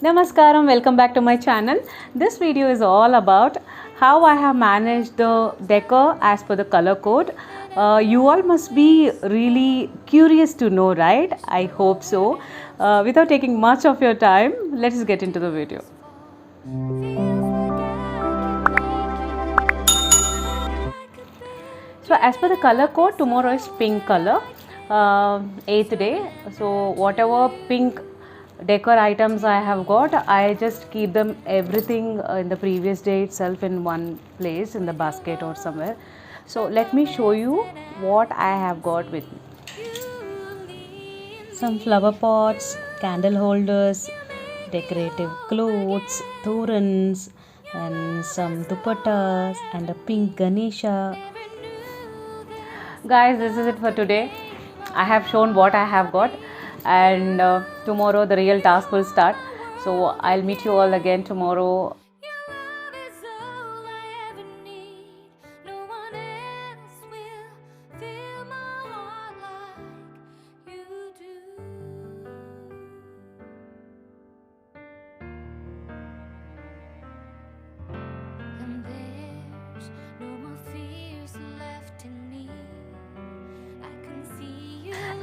Namaskaram, welcome back to my channel. This video is all about how I have managed the decor as per the color code. You all must be really curious to know, right? I hope so. Without taking much of your time, let's get into the video. So as per the color code, tomorrow is pink color, 8th day. So whatever pink decor items I have got, I just keep them everything in the previous day itself in one place in the basket or somewhere. So let me show you what I have got with me. Some flower pots, candle holders, decorative clothes, torans, and some dupattas and a pink Ganesha. Guys, this is it for today. I have shown what I have got, and tomorrow the real task will start. So I'll meet you all again tomorrow.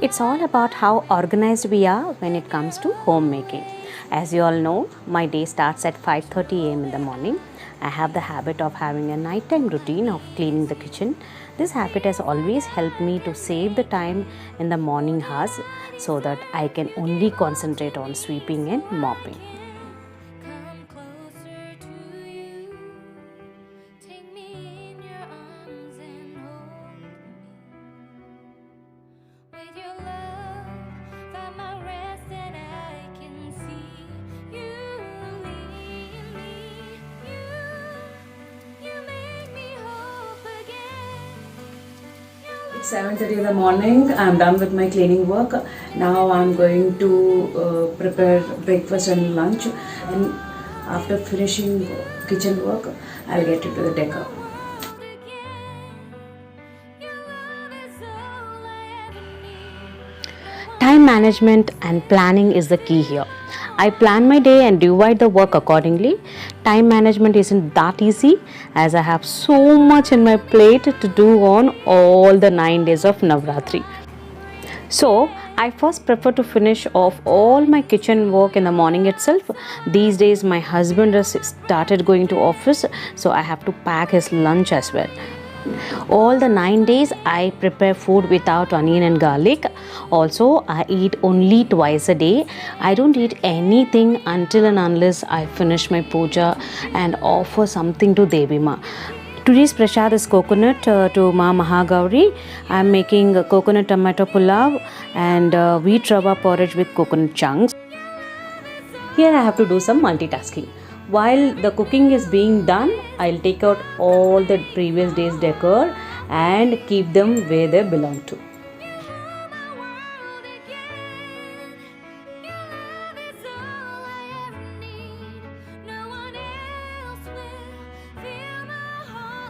It's all about how organized we are when it comes to homemaking. As you all know, my day starts at 5:30 a.m. in the morning. I have the habit of having a nighttime routine of cleaning the kitchen. This habit has always helped me to save the time in the morning hours so that I can only concentrate on sweeping and mopping. It's 7:30 in the morning. I'm done with my cleaning work. Now I'm going to prepare breakfast and lunch, and after finishing kitchen work, I'll get into the decor. Time management and planning is the key here. I plan my day and divide the work accordingly. Time management isn't that easy as I have so much in my plate to do on all the 9 days of Navratri. So, I first prefer to finish off all my kitchen work in the morning itself. These days my husband has started going to office, so I have to pack his lunch as well. All the 9 days I prepare food without onion and garlic. Also, I eat only twice a day. I don't eat anything until and unless I finish my puja and offer something to Devi Ma. Today's prasad is coconut to Ma Mahagauri. I'm making coconut tomato pulao and wheat rava porridge with coconut chunks. Here I have to do some multitasking. While the cooking is being done, I'll take out all the previous day's decor and keep them where they belong to.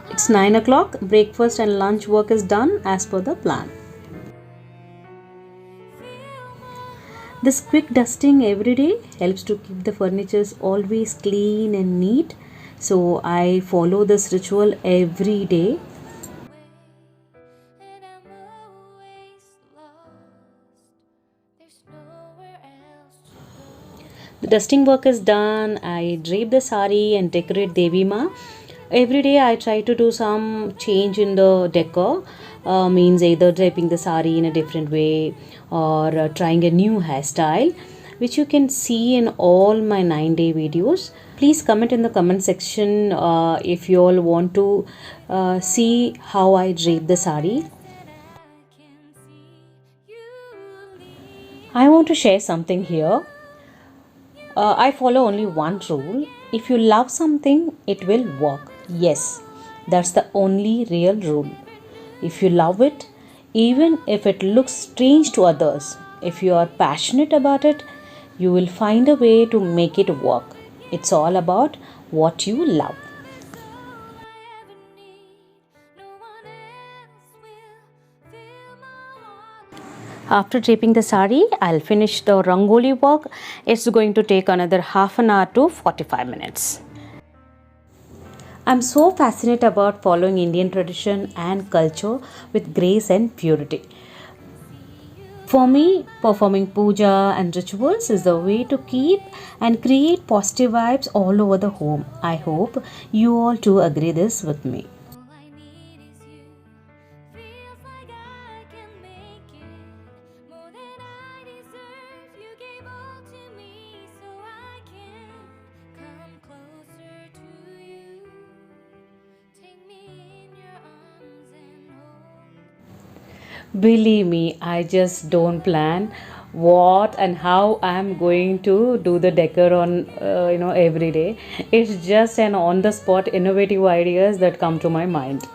It's 9 o'clock. Breakfast and lunch work is done as per the plan. This quick dusting every day helps to keep the furniture always clean and neat. So I follow this ritual every day. The dusting work is done. I drape the sari and decorate Devi Ma. Every day I try to do some change in the decor. Means either draping the sari in a different way or trying a new hairstyle, which you can see in all my 9-day videos. Please comment in the comment section if you all want to see how I drape the sari. I want to share something here. I follow only one rule. If you love something, it will work. Yes, that's the only real rule. If you love it, even if it looks strange to others, if you are passionate about it, you will find a way to make it work. It's all about what you love. After draping the sari, I'll finish the rangoli work. It's going to take another half an hour to 45 minutes. I'm so fascinated about following Indian tradition and culture with grace and purity. For me, performing puja and rituals is the way to keep and create positive vibes all over the home. I hope you all too agree this with me. All I need is you. Feels like I can make it more than I deserve. You gave all to me so I can come closer to you. Take me in your arms and hold. Believe me, I just don't plan what and how I'm going to do the decor on every day. It's just an on the spot innovative ideas that come to my mind.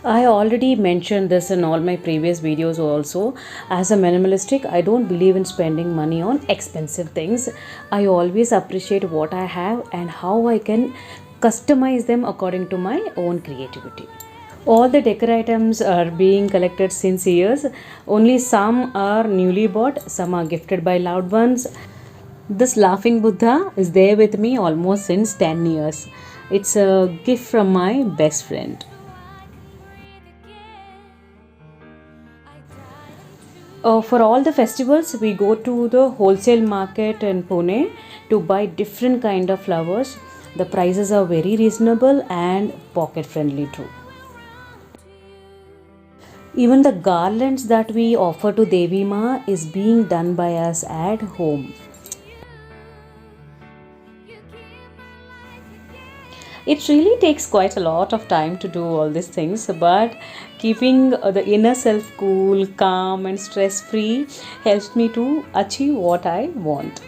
I already mentioned this in all my previous videos also. As a minimalistic, I don't believe in spending money on expensive things. I always appreciate what I have and how I can customize them according to my own creativity. All the decor items are being collected since years. Only some are newly bought, some are gifted by loved ones. This laughing Buddha is there with me almost since 10 years. It's a gift from my best friend. For all the festivals, we go to the wholesale market in Pune to buy different kind of flowers. The prices are very reasonable and pocket friendly too. Even the garlands that we offer to Devi Ma is being done by us at home. It really takes quite a lot of time to do all these things, but keeping the inner self cool, calm, and stress free helps me to achieve what I want.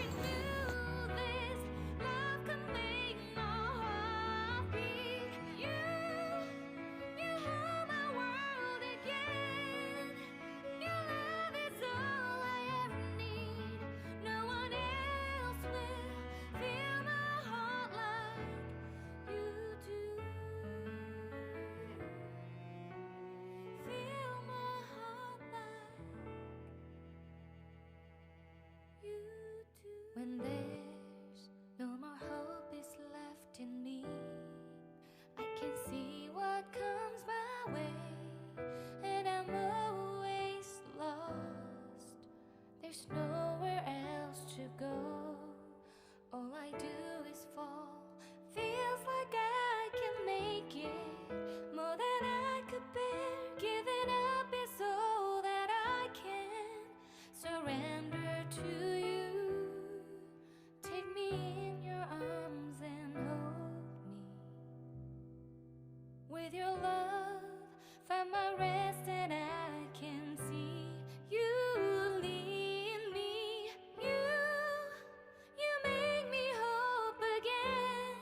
When there's no more hope is left in me, I can see what comes my way, and I'm always lost. There's nowhere else to go. All I do is fall. Feels like I can make it more than I could bear. Giving up is all that I can surrender to you. Take me in your arms and hold me. With your love, find my rest and I can see you lead me. You make me hope again.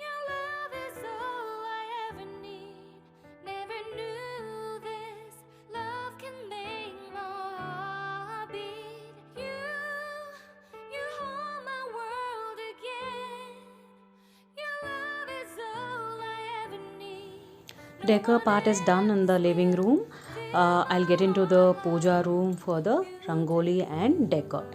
Your love is all I ever need. Never knew this love can make my heart beat. You hold my world again. Your love is all I ever need. Decor part is done in the living room. I'll get into the puja room for the rangoli and decor.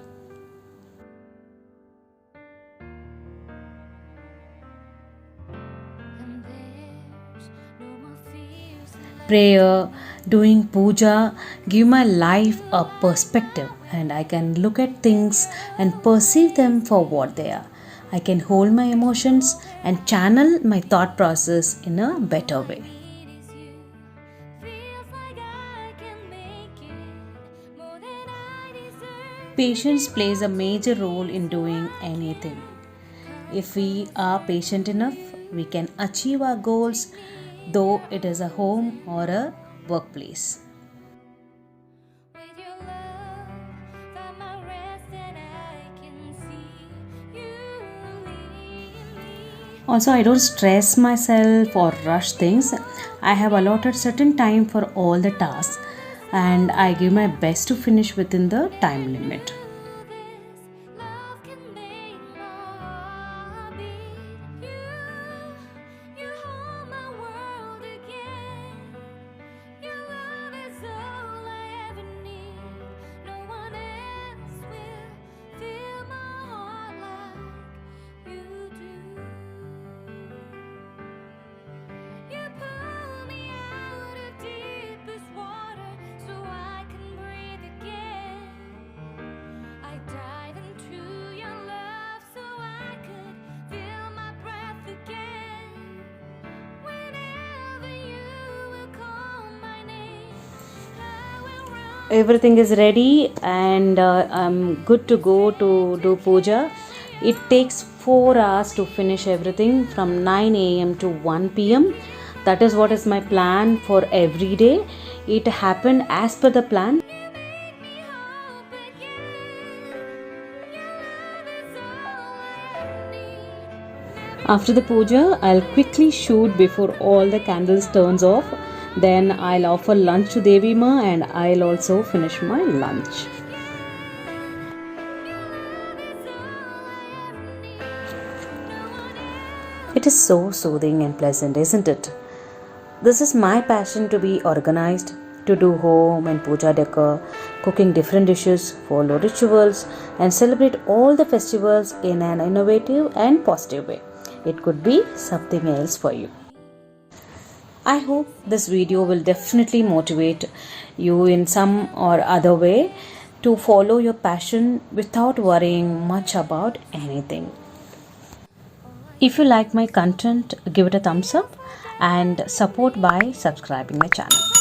And there's no more fears left. Prayer, doing puja give my life a perspective, and I can look at things and perceive them for what they are. I can hold my emotions and channel my thought process in a better way. Need is you. Feels like I can make it more than I deserve. Patience plays a major role in doing anything. If we are patient enough, we can achieve our goals, though it is a home or a workplace. With your love, find my rest and I can see you lead me. Also, I don't stress myself or rush things. I have allotted certain time for all the tasks and I give my best to finish within the time limit. This love can make my heart beat. You hold my world again. everything is ready and I'm good to go to do puja. It takes 4 hours to finish everything from 9 a.m. to 1 p.m. That is what is my plan for every day. It happened as per the plan. After the puja, I'll quickly shoot before all the candles turns off. Then I'll offer lunch to Devi Ma and I'll also finish my lunch. It is so soothing and pleasant, isn't it? This is my passion to be organized, to do home and puja decor, cooking different dishes, follow rituals, and celebrate all the festivals in an innovative and positive way. It could be something else for you. I hope this video will definitely motivate you in some or other way to follow your passion without worrying much about anything. If you like my content, give it a thumbs up and support by subscribing my channel.